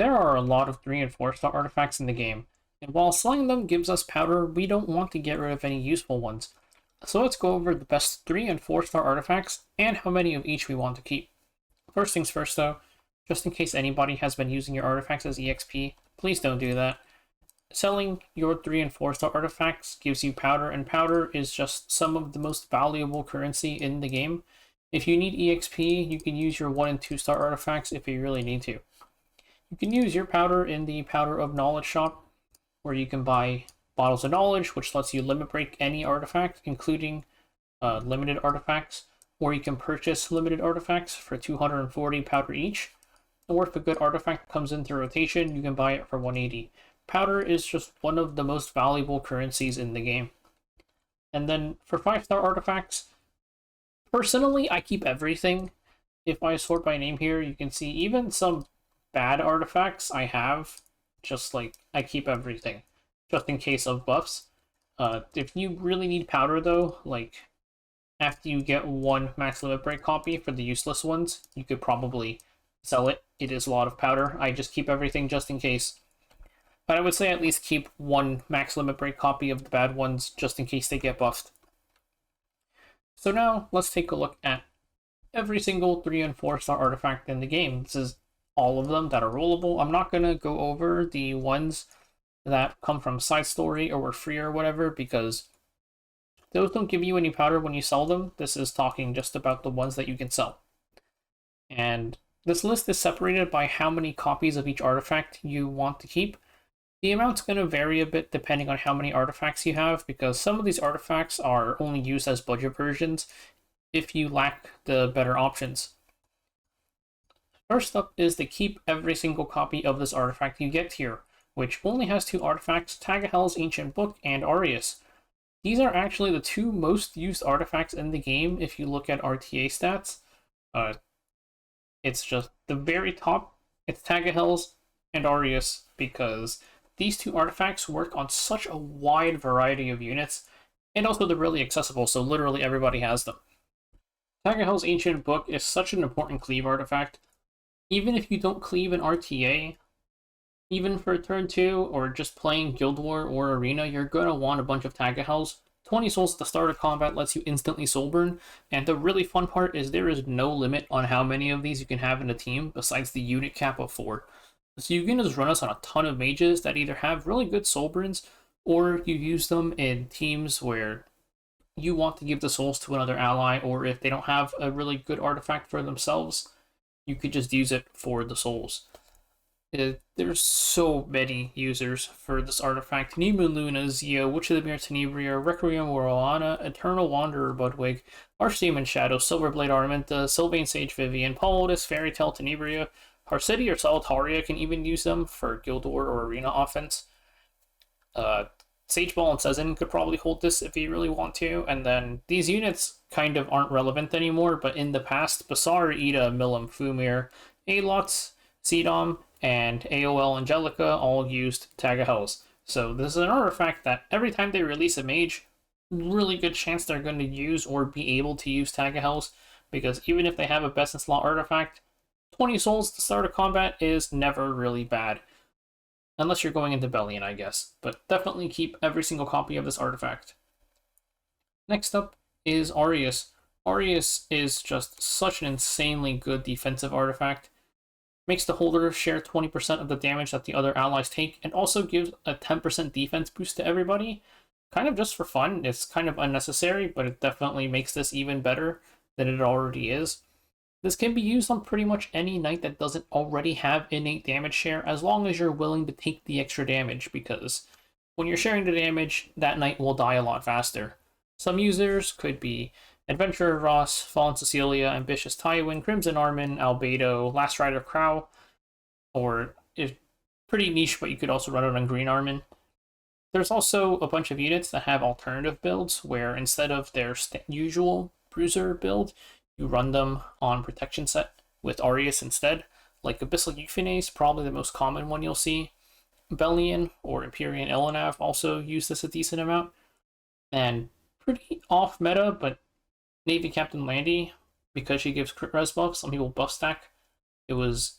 There are a lot of 3 and 4 star artifacts in the game, and while selling them gives us powder, we don't want to get rid of any useful ones. So let's go over the best 3 and 4 star artifacts and how many of each we want to keep. First things first though, just in case anybody has been using your artifacts as EXP, please don't do that. Selling your 3 and 4 star artifacts gives you powder, and powder is just some of the most valuable currency in the game. If you need EXP, you can use your 1 and 2 star artifacts if you really need to. You can use your powder in the Powder of Knowledge shop, where you can buy Bottles of Knowledge, which lets you limit break any artifact, including limited artifacts, or you can purchase limited artifacts for 240 powder each. Or if a good artifact comes into rotation, you can buy it for 180. Powder is just one of the most valuable currencies in the game. And then for 5-star artifacts, personally, I keep everything. If I sort by name here, you can see even some bad artifacts I have, just like I keep everything, just in case of buffs. If you really need powder though, like after you get one max limit break copy for the useless ones, you could probably sell it. It is a lot of powder. I just keep everything just in case. But I would say at least keep one max limit break copy of the bad ones just in case they get buffed. So now let's take a look at every single 3 and 4 star artifact in the game. This is all of them that are rollable. I'm not going to go over the ones that come from side story or were free or whatever, because those don't give you any powder when you sell them. This is talking just about the ones that you can sell. And this list is separated by how many copies of each artifact you want to keep. The amount's going to vary a bit depending on how many artifacts you have, because some of these artifacts are only used as budget versions if you lack the better options. First up is to keep every single copy of this artifact you get here, which only has 2 artifacts, Tagahel's Ancient Book and Aureus. These are actually the 2 most used artifacts in the game if you look at RTA stats. It's just the very top, it's Tagahel's and Aureus, because these 2 artifacts work on such a wide variety of units, and also they're really accessible, so literally everybody has them. Tagahel's Ancient Book is such an important cleave artifact. Even if you don't cleave in RTA, even for turn 2, or just playing Guild War or Arena, you're gonna want a bunch of Tagahel's. 20 souls at the start of combat lets you instantly soul burn, and the really fun part is there is no limit on how many of these you can have in a team besides the unit cap of 4. So you can just run us on a ton of mages that either have really good soul burns, or you use them in teams where you want to give the souls to another ally, or if they don't have a really good artifact for themselves, you could just use it for the souls. There's so many users for this artifact. Nemoon Luna, Zio, Witch of the Mirror Tenebria, Requiem Warana, Eternal Wanderer Budwig, Archdemon Shadow, Silverblade Armenta, Sylvain Sage Vivian, Paulus, Fairy Tale Tenebria, Harcity or Solitaria can even use them for Guild War or Arena offense. Sageball and Sezin could probably hold this if you really want to, and then these units kind of aren't relevant anymore, but in the past, Basar, Ida, Milim, Fumir, Alots, Sedom, and AOL Angelica all used Tagahel's. So this is an artifact that every time they release a mage, really good chance they're going to use or be able to use Tagahel's, because even if they have a best in slot artifact, 20 souls to start a combat is never really bad. Unless you're going into Bellion, I guess. But definitely keep every single copy of this artifact. Next up is Aureus. Aureus is just such an insanely good defensive artifact. Makes the holder share 20% of the damage that the other allies take, and also gives a 10% defense boost to everybody. Kind of just for fun. It's kind of unnecessary, but it definitely makes this even better than it already is. This can be used on pretty much any knight that doesn't already have innate damage share, as long as you're willing to take the extra damage, because when you're sharing the damage, that knight will die a lot faster. Some users could be Adventurer Ross, Fallen Cecilia, Ambitious Tywin, Crimson Armin, Albedo, Last Rider Crow, or it's pretty niche, but you could also run it on Green Armin. There's also a bunch of units that have alternative builds, where instead of their usual Bruiser build, you run them on Protection Set with Aureus instead. Like Abyssal Euphines, probably the most common one you'll see. Bellion or Empyrean Elanav also use this a decent amount. And pretty off meta, but Navy Captain Landy, because she gives crit res buff, some people buff stack. It was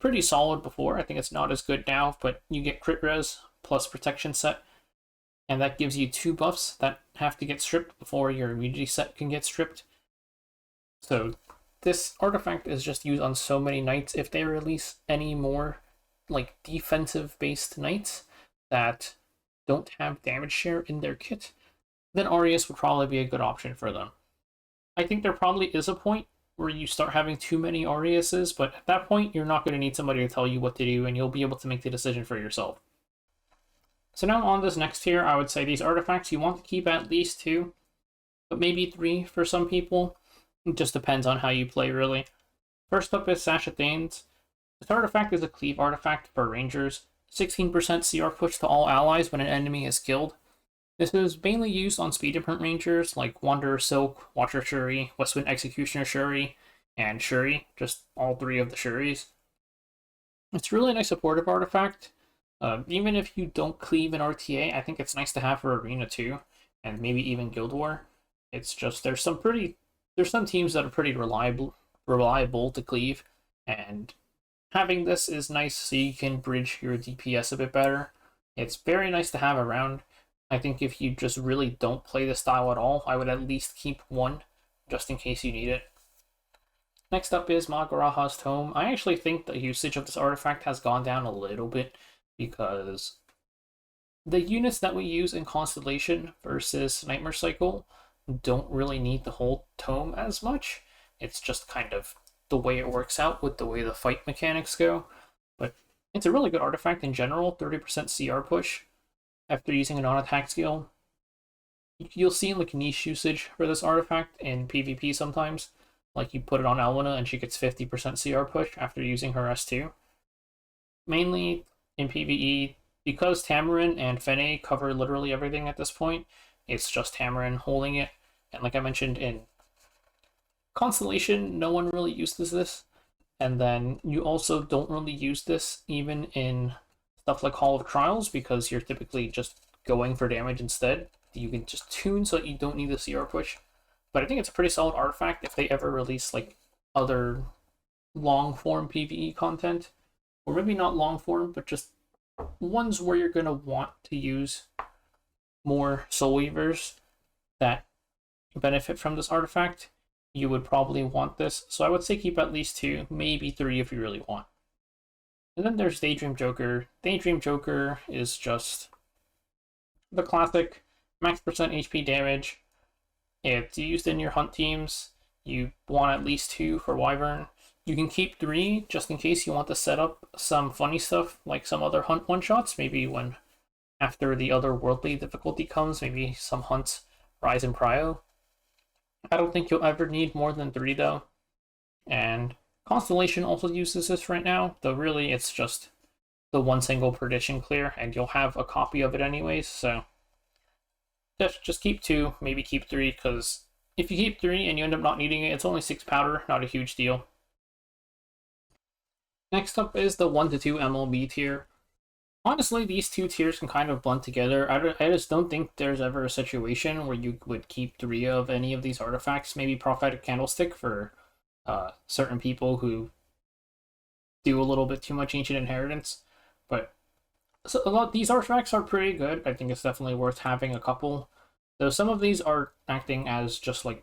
pretty solid before. I think it's not as good now, but you get crit res plus protection set, and that gives you 2 buffs that have to get stripped before your immunity set can get stripped. So this artifact is just used on so many knights. If they release any more like defensive based knights that don't have damage share in their kit, then Aureus would probably be a good option for them. I think there probably is a point where you start having too many Aureuses, but at that point you're not going to need somebody to tell you what to do, and you'll be able to make the decision for yourself. So now on this next tier, I would say these artifacts you want to keep at least 2, but maybe 3 for some people. It just depends on how you play, really. First up is Sasha Thanes. This artifact is a cleave artifact for rangers. 16% CR push to all allies when an enemy is killed. This is mainly used on speed different rangers like Wanderer Silk, Watcher Shuri, Westwind Executioner Shuri, and Shuri, just all 3 of the Shuris. It's really a nice supportive artifact. Even if you don't cleave in RTA, I think it's nice to have for Arena too, and maybe even Guild War. It's just there's some teams that are pretty reliable to cleave, and having this is nice so you can bridge your DPS a bit better. It's very nice to have around. I think if you just really don't play the style at all, I would at least keep 1 just in case you need it. Next up is Magaraha's Tome. I actually think the usage of this artifact has gone down a little bit because the units that we use in Constellation versus Nightmare Cycle don't really need the whole tome as much. It's just kind of the way it works out with the way the fight mechanics go. But it's a really good artifact in general, 30% CR push after using a non-attack skill. You'll see like niche usage for this artifact in PvP sometimes. Like you put it on Elwina and she gets 50% CR push after using her S2. Mainly in PvE, because Tamarin and Fene cover literally everything at this point, it's just Tamarin holding it. And like I mentioned in Constellation, no one really uses this. And then you also don't really use this even in stuff like Hall of Trials because you're typically just going for damage instead. You can just tune so that you don't need the CR push. But I think it's a pretty solid artifact if they ever release like other long form PvE content. Or maybe not long form, but just ones where you're going to want to use more Soul Weavers that benefit from this artifact. You would probably want this. So I would say keep at least 2, maybe 3 if you really want. And then there's Daydream Joker. Daydream Joker is just the classic max percent HP damage. It's used in your hunt teams. You want at least 2 for Wyvern. You can keep 3 just in case you want to set up some funny stuff like some other hunt one-shots. Maybe when after the other worldly difficulty comes, maybe some hunts rise in prio. I don't think you'll ever need more than 3 though. And Constellation also uses this right now, though really it's just the 1 single perdition clear, and you'll have a copy of it anyways, so just keep 2, maybe keep 3, because if you keep 3 and you end up not needing it, it's only 6 powder, not a huge deal. Next up is the 1 to 2 MLB tier. Honestly, these 2 tiers can kind of blend together. I just don't think there's ever a situation where you would keep 3 of any of these artifacts. Maybe Prophetic Candlestick for certain people who do a little bit too much Ancient Inheritance. But so a lot these artifacts are pretty good. I think it's definitely worth having a couple. Though some of these are acting as just like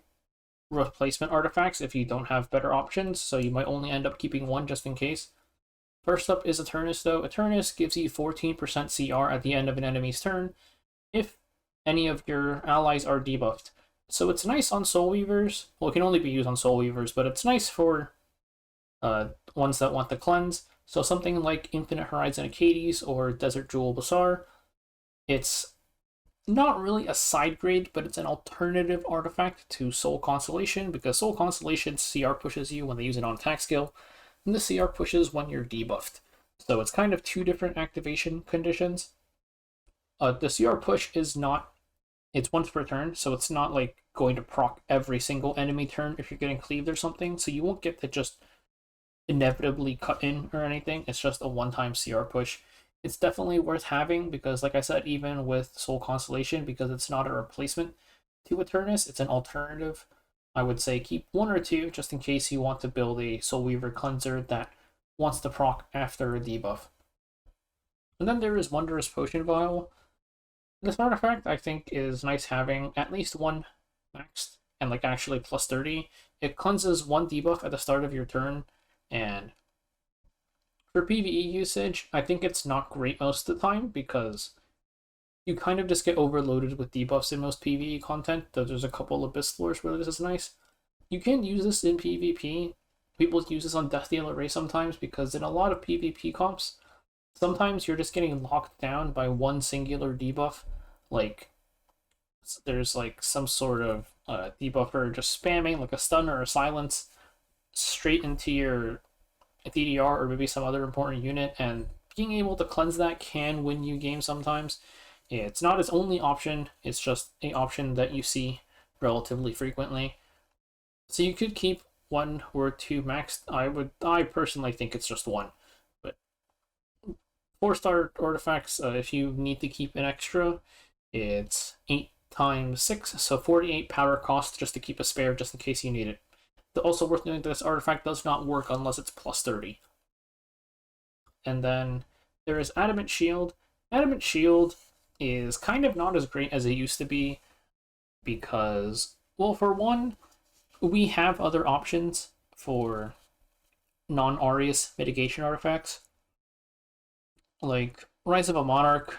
replacement artifacts if you don't have better options, so you might only end up keeping 1 just in case. First up is Eternus, though. Eternus gives you 14% CR at the end of an enemy's turn if any of your allies are debuffed. So it's nice on Soul Weavers. Well, it can only be used on Soul Weavers, but it's nice for ones that want the cleanse. So something like Infinite Horizon Acades or Desert Jewel Basar. It's not really a side grade, but it's an alternative artifact to Soul Constellation, because Soul Constellation CR pushes you when they use it on attack skill, and the CR pushes when you're debuffed. So it's kind of 2 different activation conditions. The CR push is not, it's once per turn, so it's not like going to proc every single enemy turn if you're getting cleaved or something, so you won't get to just inevitably cut in or anything. It's just a one-time CR push. It's definitely worth having because, like I said, even with Soul Constellation, because it's not a replacement to Eternus, it's an alternative. I would say keep 1 or 2 just in case you want to build a Soul Weaver cleanser that wants to proc after a debuff. And then there is Wondrous Potion Vial. This artifact I think is nice having at least one maxed and like actually plus 30. It cleanses one debuff at the start of your turn, and for PvE usage, I think it's not great most of the time because you kind of just get overloaded with debuffs in most PvE content, though there's a couple of Abyss Lures where this is nice. You can use this in PvP. People use this on Death Dealer Ray sometimes because in a lot of PvP comps, sometimes you're just getting locked down by one singular debuff. Like, there's like some sort of debuffer just spamming like a stun or a silence straight into your DDR or maybe some other important unit, and being able to cleanse that can win you games sometimes. It's not its only option, it's just an option that you see relatively frequently. So you could keep one or two maxed. I personally think it's just one. But 4-star artifacts, if you need to keep an extra, it's 8 times 6, so 48 power cost just to keep a spare just in case you need it. Also worth noting that this artifact does not work unless it's plus 30. And then there is Adamant Shield. Adamant Shield is kind of not as great as it used to be because, well, for one, we have other options for non-Aureus mitigation artifacts. Like Rise of a Monarch,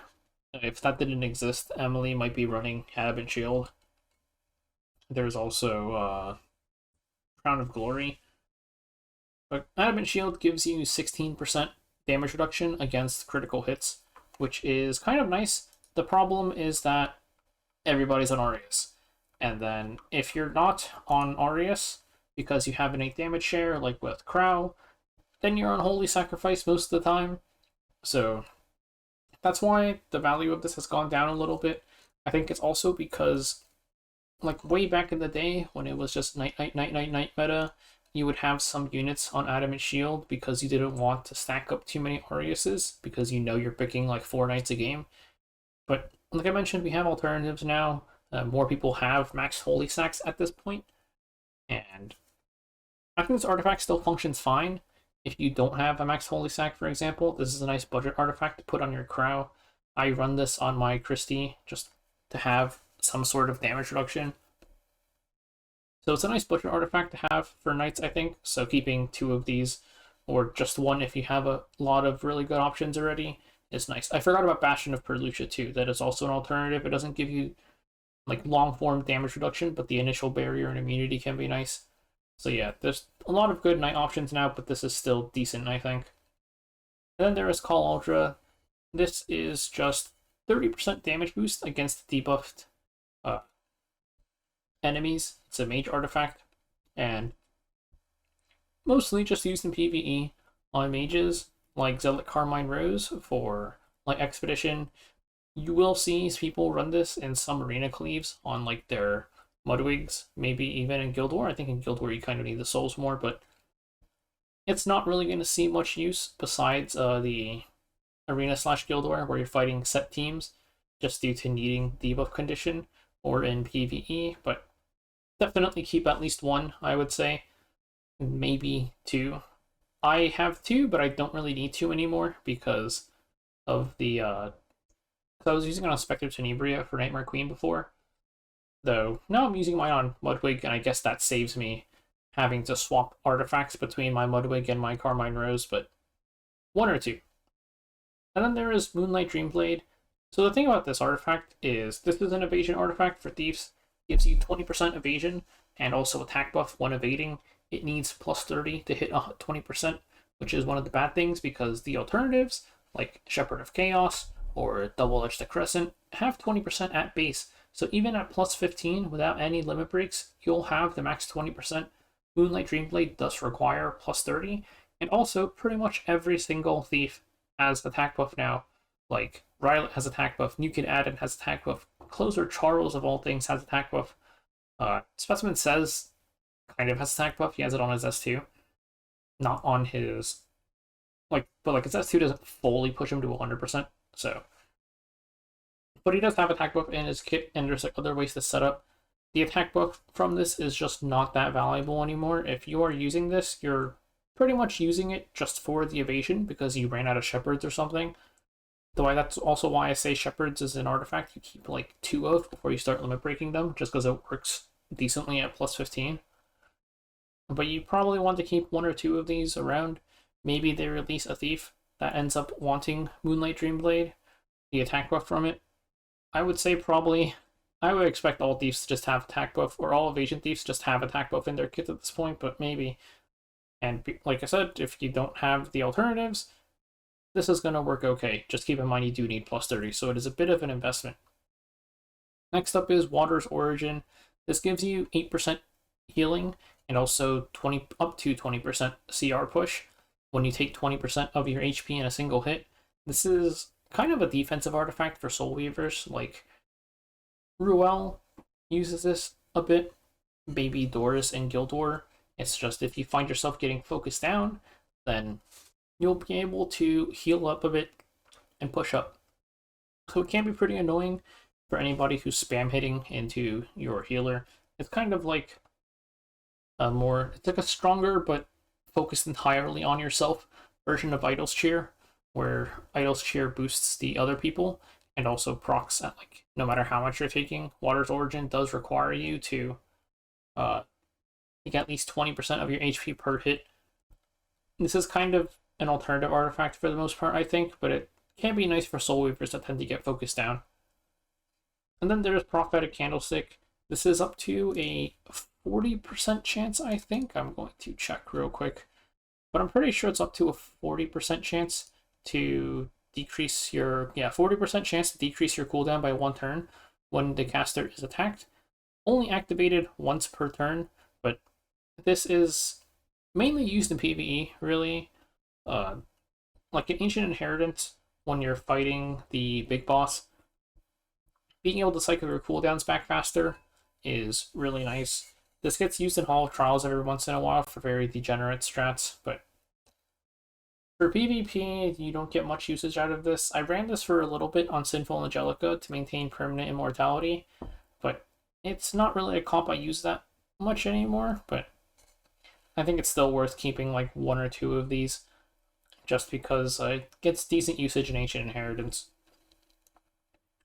if that didn't exist, Emily might be running Adamant Shield. There's also Crown of Glory. But Adamant Shield gives you 16% damage reduction against critical hits, which is kind of nice. The problem is that everybody's on Aureus. And then if you're not on Aureus, because you have an 8 damage share, like with Crow, then you're on Holy Sacrifice most of the time. So that's why the value of this has gone down a little bit. I think it's also because, like, way back in the day when it was just night meta, you would have some units on Adamant Shield because you didn't want to stack up too many Aureus's because you know you're picking like 4 knights a game. But like I mentioned, we have alternatives now. More people have max Holy Sacks at this point, and I think this artifact still functions fine. If you don't have a max Holy Sack, for example, this is a nice budget artifact to put on your Crow. I run this on my Christie just to have some sort of damage reduction. So it's a nice budget artifact to have for knights, I think. So keeping 2 of these, or just 1 if you have a lot of really good options already, is nice. I forgot about Bastion of Perlucia too. That is also an alternative. It doesn't give you like long form damage reduction, but the initial barrier and immunity can be nice. So yeah, there's a lot of good knight options now, but this is still decent, I think. And then there is Call Ultra. This is just 30% damage boost against debuffed enemies. It's a mage artifact, and mostly just used in PvE on mages like Zealot Carmine Rose for like Expedition. You will see people run this in some arena cleaves on like their Mudwigs, maybe even in Guild War. I think in Guild War you kind of need the souls more, but it's not really going to see much use besides the arena/Guild War where you're fighting set teams just due to needing debuff condition, or in PvE, but definitely keep at least 1, I would say. Maybe 2. I have 2, but I don't really need 2 anymore because of the I was using it on Spectre Tenebria for Nightmare Queen before. Though now I'm using mine on Mudwig, and I guess that saves me having to swap artifacts between my Mudwig and my Carmine Rose, but 1 or 2. And then there is Moonlight Dreamblade. So the thing about this artifact is this is an evasion artifact for thieves. Gives you 20% evasion and also attack buff when evading. It needs plus 30 to hit 20%, which is one of the bad things because the alternatives, like Shepherd of Chaos or Double-Edged Crescent, have 20% at base. So even at plus 15 without any limit breaks, you'll have the max 20%. Moonlight Dreamblade does require plus 30, and also pretty much every single thief has attack buff now. Like Rylet has attack buff, New Kid Adam has attack buff, Closer Charles of all things has attack buff. Specimen Says kind of has attack buff. He has it on his S2, not on his but his S2 doesn't fully push him to 100%. So, but he does have attack buff in his kit, and there's like other ways to set up. The attack buff from this is just not that valuable anymore. If you are using this, you're pretty much using it just for the evasion because you ran out of shepherds or something. Though that's also why I say shepherds is an artifact you keep like 2 of before you start limit breaking them, just because it works decently at plus 15. But you probably want to keep 1 or 2 of these around. Maybe they release a thief that ends up wanting Moonlight Dreamblade, the attack buff from it. I would say probably, I would expect all thieves to just have attack buff, or all evasion thieves just have attack buff in their kit at this point, but maybe. And like I said, if you don't have the alternatives, this is going to work okay. Just keep in mind you do need plus 30, so it is a bit of an investment. Next up is Water's Origin. This gives you 8% healing and also up to 20% CR push when you take 20% of your HP in a single hit. This is kind of a defensive artifact for Soul Weavers. Like, Ruel uses this a bit, Baby Doris and Gildor. It's just if you find yourself getting focused down, then you'll be able to heal up a bit and push up. So it can be pretty annoying for anybody who's spam hitting into your healer. It's kind of like it's like a stronger but focused entirely on yourself version of Idol's Cheer, where Idol's Cheer boosts the other people and also procs at like no matter how much you're taking. Water's Origin does require you to take at least 20% of your HP per hit. This is kind of an alternative artifact for the most part, I think, but it can be nice for Soul Weavers that tend to get focused down. And then there's Prophetic Candlestick. This is up to a 40% chance, I think. I'm going to check real quick. But I'm pretty sure it's up to a 40% chance to decrease your... 40% chance to decrease your cooldown by 1 turn when the caster is attacked. Only activated once per turn, but this is mainly used in PvE, really. Like an Ancient Inheritance, when you're fighting the big boss, being able to cycle your cooldowns back faster is really nice. This gets used in Hall of Trials every once in a while for very degenerate strats, but for PvP, you don't get much usage out of this. I ran this for a little bit on Sinful Angelica to maintain permanent immortality, but it's not really a comp I use that much anymore, but I think it's still worth keeping like 1 or 2 of these, just because it gets decent usage in Ancient Inheritance.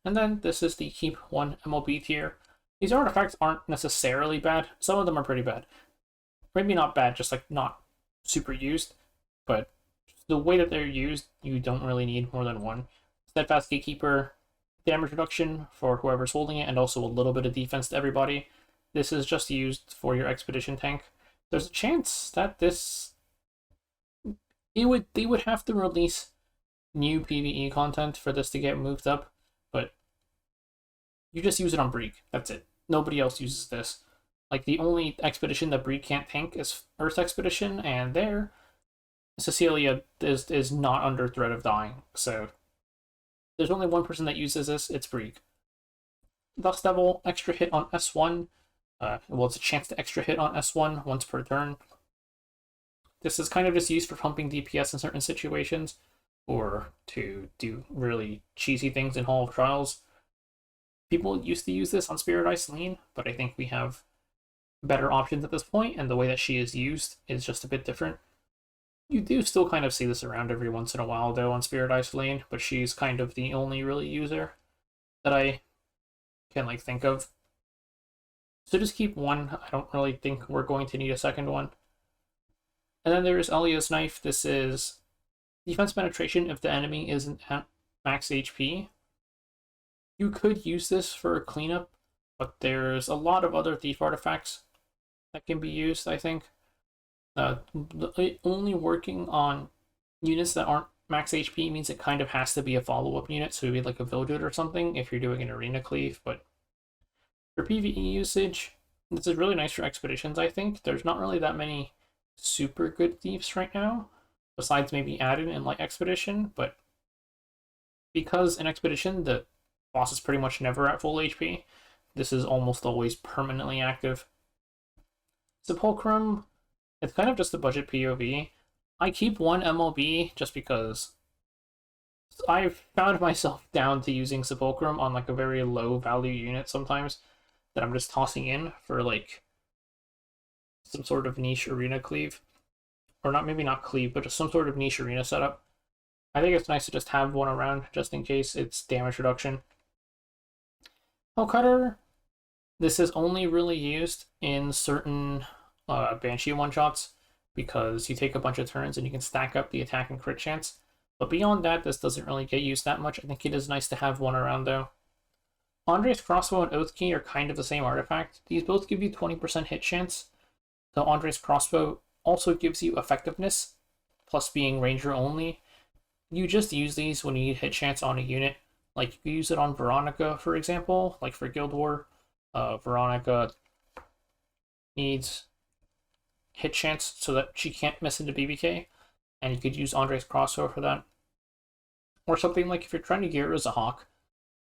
And then this is the Keep 1 MLB tier. These artifacts aren't necessarily bad. Some of them are pretty bad. Maybe not bad, just like not super used, but the way that they're used, you don't really need more than 1. Steadfast Gatekeeper, damage reduction for whoever's holding it, and also a little bit of defense to everybody. This is just used for your expedition tank. There's a chance that they would have to release new PvE content for this to get moved up, but you just use it on Brieg. That's it. Nobody else uses this. Like, the only expedition that Brieg can't tank is Earth Expedition, and there, Cecilia is not under threat of dying. So there's only one person that uses this. It's Brieg. Dust Devil, extra hit on S1. It's a chance to extra hit on S1 once per turn. This is kind of just used for pumping DPS in certain situations, or to do really cheesy things in Hall of Trials. People used to use this on Spirit Iceline, but I think we have better options at this point, and the way that she is used is just a bit different. You do still kind of see this around every once in a while, though, on Spirit Iceline, but she's kind of the only really user that I can think of. So just keep 1. I don't really think we're going to need a second one. And then there's Elia's Knife. This is defense penetration if the enemy isn't at max HP. You could use this for a cleanup, but there's a lot of other thief artifacts that can be used, I think. Only working on units that aren't max HP means it kind of has to be a follow-up unit, so maybe like a Vildred or something if you're doing an arena cleave, but for PvE usage, this is really nice for expeditions, I think. There's not really that many super good thieves right now, besides maybe Adden and Light Expedition, but because in Expedition the boss is pretty much never at full HP, this is almost always permanently active. Sepulchrum, it's kind of just a budget POV. I keep 1 MLB just because I've found myself down to using Sepulchrum on like a very low value unit sometimes that I'm just tossing in for like some sort of niche arena cleave. or not, maybe not cleave, but just some sort of niche arena setup. I think it's nice to just have one around just in case it's damage reduction. Hell Cutter, this is only really used in certain Banshee one-shots because you take a bunch of turns and you can stack up the attack and crit chance. But beyond that, this doesn't really get used that much. I think it is nice to have one around though. Andre's Crossbow and Oath Key are kind of the same artifact. These both give you 20% hit chance. So Andre's Crossbow also gives you effectiveness, plus being ranger only. You just use these when you need hit chance on a unit. Like you can use it on Veronica, for example, like for Guild War. Veronica needs hit chance so that she can't miss into BBK, and you could use Andre's Crossbow for that. Or something like if you're trying to get rid of a Hawk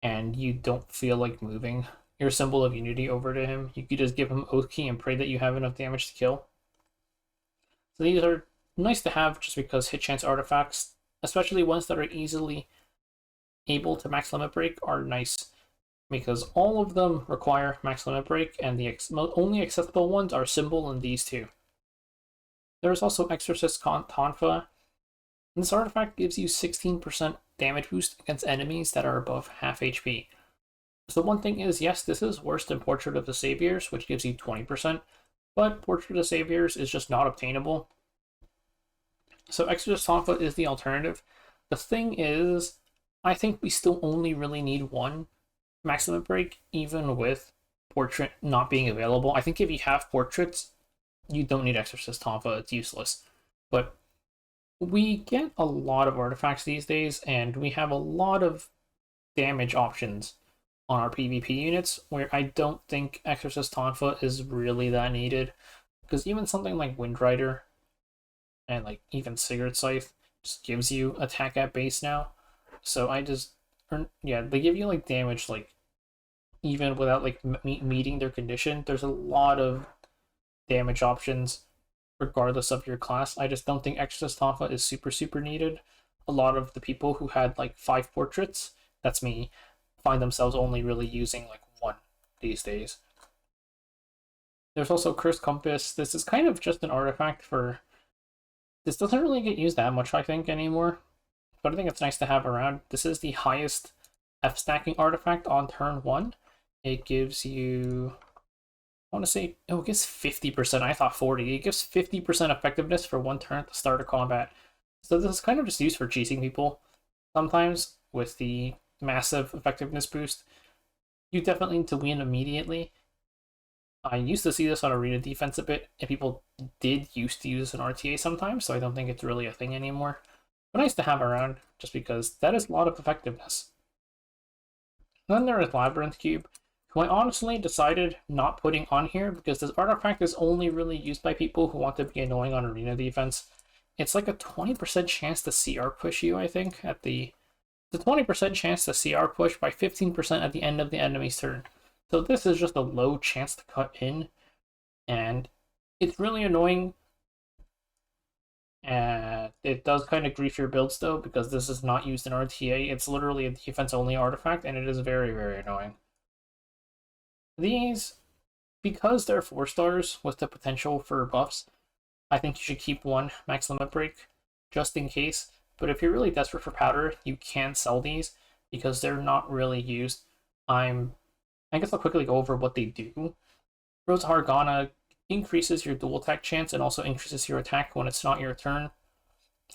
and you don't feel like moving your Symbol of Unity over to him, you could just give him Oath Key and pray that you have enough damage to kill. So these are nice to have just because hit chance artifacts, especially ones that are easily able to max limit break, are nice because all of them require max limit break, and the only accessible ones are Symbol and these two. There's also Exorcist Tonfa. This artifact gives you 16% damage boost against enemies that are above half HP. So one thing is, yes, this is worse than Portrait of the Saviors, which gives you 20%, but Portrait of the Saviors is just not obtainable. So Exorcist Tonfa is the alternative. The thing is, I think we still only really need one max limit break, even with Portrait not being available. I think if you have Portraits, you don't need Exorcist Tonfa, it's useless. But we get a lot of artifacts these days, and we have a lot of damage options on our PvP units, where I don't think Exorcist Tonfa is really that needed. Because even something like Windrider, and like even Sigurd Scythe, just gives you attack at base now. So I just, yeah, they give you like damage, like, even without like meeting their condition. There's a lot of damage options regardless of your class. I just don't think Exorcist Tonfa is super needed. A lot of the people who had like 5 portraits, that's me, find themselves only really using like 1 these days. There's also Cursed Compass. This is kind of just an artifact for... This doesn't really get used that much, I think, anymore. But I think it's nice to have around. This is the highest F-stacking artifact on turn 1. It gives you... I want to say, oh, it gives 50%. I thought 40. It gives 50% effectiveness for 1 turn at the start of combat. So this is kind of just used for cheesing people sometimes with the massive effectiveness boost. You definitely need to win immediately. I used to see this on Arena Defense a bit, and people did used to use this in RTA sometimes, so I don't think it's really a thing anymore. But nice to have around, just because that is a lot of effectiveness. And then there is Labyrinth Cube, who I honestly decided not putting on here because this artifact is only really used by people who want to be annoying on Arena Defense. It's like a 20% chance to CR push you, I think, at the 20% chance to CR push by 15% at the end of the enemy's turn. So this is just a low chance to cut in, and it's really annoying. It does kind of grief your builds though, because this is not used in RTA. It's literally a defense-only artifact, and it is very annoying. These, because they're 4 stars with the potential for buffs, I think you should keep 1 max limit break, just in case. But if you're really desperate for powder, you can sell these, because they're not really used. I guess I'll quickly go over what they do. Rose Hargana increases your dual attack chance and also increases your attack when it's not your turn.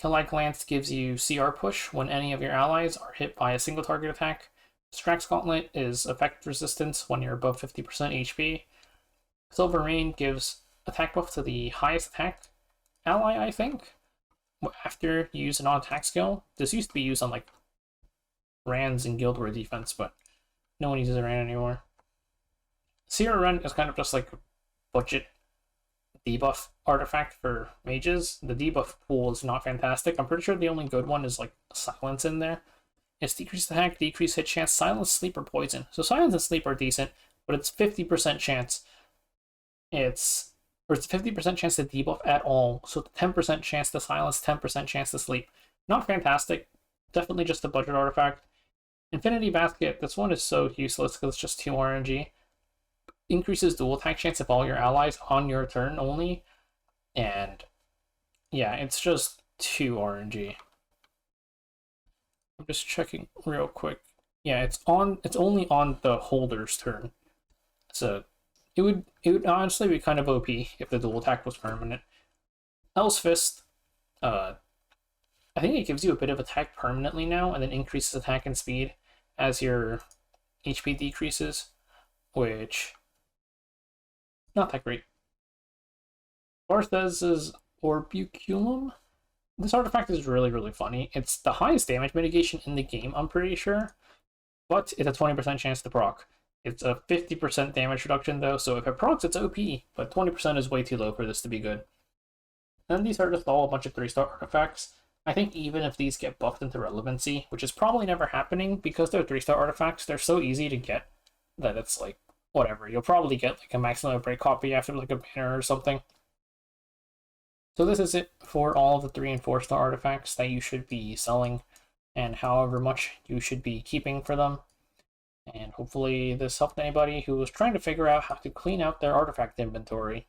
Allied Glance gives you CR push when any of your allies are hit by a single target attack. Strax Gauntlet is effect resistance when you're above 50% HP. Silver Rain gives attack buff to the highest attack ally, I think, after you use a non-attack skill. This used to be used on like Rands in Guild War defense, but no one uses a Rand anymore. Sierra Ren is kind of just like a budget debuff artifact for mages. The debuff pool is not fantastic. I'm pretty sure the only good one is like Silence in there. It's decreased attack, decreased hit chance, silence, sleep, or poison. So silence and sleep are decent, but it's 50% chance. It's 50% chance to debuff at all. So 10% chance to silence, 10% chance to sleep. Not fantastic. Definitely just a budget artifact. Infinity Basket. This one is so useless because it's just 2 RNG. Increases dual attack chance of all your allies on your turn only. And Yeah, it's just 2 RNG. I'm just checking real quick. Yeah, it's only on the holder's turn. So it would honestly be kind of OP if the dual attack was permanent. Hell's Fist, I think it gives you a bit of attack permanently now, and then increases attack and speed as your HP decreases, which not that great. Barthez's Orbiculum. This artifact is really, really funny. It's the highest damage mitigation in the game, I'm pretty sure, but it's a 20% chance to proc. It's a 50% damage reduction though, so if it procs, it's OP, but 20% is way too low for this to be good. And these are just all a bunch of 3-star artifacts. I think even if these get buffed into relevancy, which is probably never happening because they're 3-star artifacts, they're so easy to get that it's like, whatever. You'll probably get like a maximum break copy after like a banner or something. So this is it for all of the 3 and 4-star artifacts that you should be selling and however much you should be keeping for them. And hopefully this helped anybody who was trying to figure out how to clean out their artifact inventory.